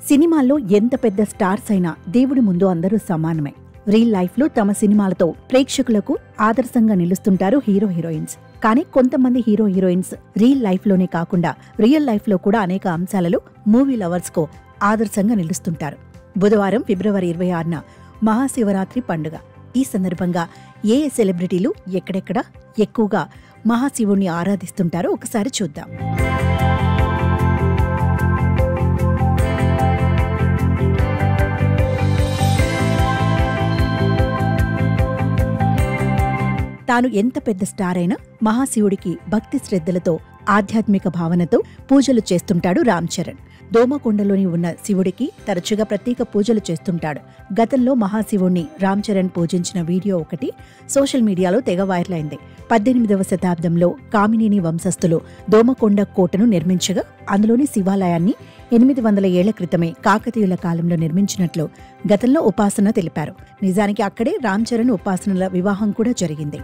సినిమాల్లో ఎంత పెద్ద స్టార్స్ అయినా దేవుడి ముందు అందరూ సమానమే. రియల్ లైఫ్లో తమ సినిమాలతో ప్రేక్షకులకు ఆదర్శంగా నిలుస్తుంటారు హీరో హీరోయిన్స్. కానీ కొంతమంది హీరో హీరోయిన్స్ రియల్ లైఫ్లోనే కాకుండా రియల్ లైఫ్లో కూడా అనేక అంశాలలో మూవీ లవర్స్కు ఆదర్శంగా నిలుస్తుంటారు. బుధవారం ఫిబ్రవరి 26న మహాశివరాత్రి పండుగ. ఈ సందర్భంగా ఏ సెలబ్రిటీలు ఎక్కడెక్కడ ఎక్కువగా మహాశివుణ్ణి ఆరాధిస్తుంటారో ఒకసారి చూద్దాం. తాను ఎంత పెద్ద స్టార్ అయినా మహాశివుడికి భక్తి శ్రద్ధలతో ఆధ్యాత్మిక భావనతో పూజలు చేస్తుంటాడు రామ్ చరణ్. దోమకొండలోని ఉన్న శివుడికి తరచుగా ప్రత్యేక పూజలు చేస్తుంటాడు. గతంలో మహాశివుణ్ణి రామ్ చరణ్ పూజించిన వీడియో ఒకటి సోషల్ మీడియాలో తెగ వైరల్ అయింది. 18వ శతాబ్దంలో కామినేని వంశస్థులు దోమకొండ కోటను నిర్మించగా అందులోని శివాలయాన్ని 800 ఏళ్ల క్రితమే కాకతీయుల కాలంలో నిర్మించినట్లు గతంలో ఉపాసన తెలిపారు. నిజానికి అక్కడే రామ్ చరణ్ ఉపాసనల వివాహం కూడా జరిగింది.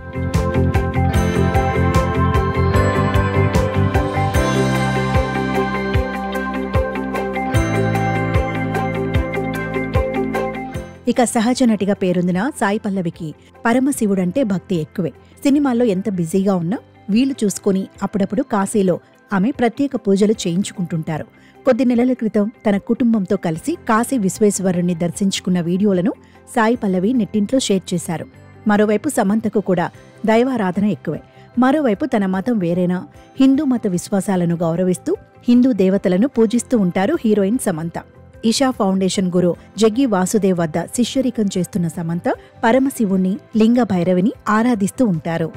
ఇక సహజ నటిగా పేరొందిన సాయి పల్లవికి పరమశివుడంటే భక్తి ఎక్కువే. సినిమాల్లో ఎంత బిజీగా ఉన్నా వీలు చూసుకుని అప్పుడప్పుడు కాశీలో ఆమె ప్రత్యేక పూజలు చేయించుకుంటుంటారు. కొద్ది నెలల క్రితం తన కుటుంబంతో కలిసి కాశీ విశ్వేశ్వరుణ్ణి దర్శించుకున్న వీడియోలను సాయి పల్లవి నెట్టింట్లో షేర్ చేశారు. మరోవైపు సమంతకు కూడా దైవారాధన ఎక్కువే. మరోవైపు తన మతం వేరేనా, హిందూ మత విశ్వాసాలను గౌరవిస్తూ హిందూ దేవతలను పూజిస్తూ ఉంటారు హీరోయిన్ సమంత. ఇషా ఫౌండేషన్ గురు జగ్గి వాసుదేవ్ వద్ద శిష్యరికం చేస్తున్న సమంత పరమశివుణ్ణి, లింగ భైరవిని ఆరాధిస్తూ ఉంటారు.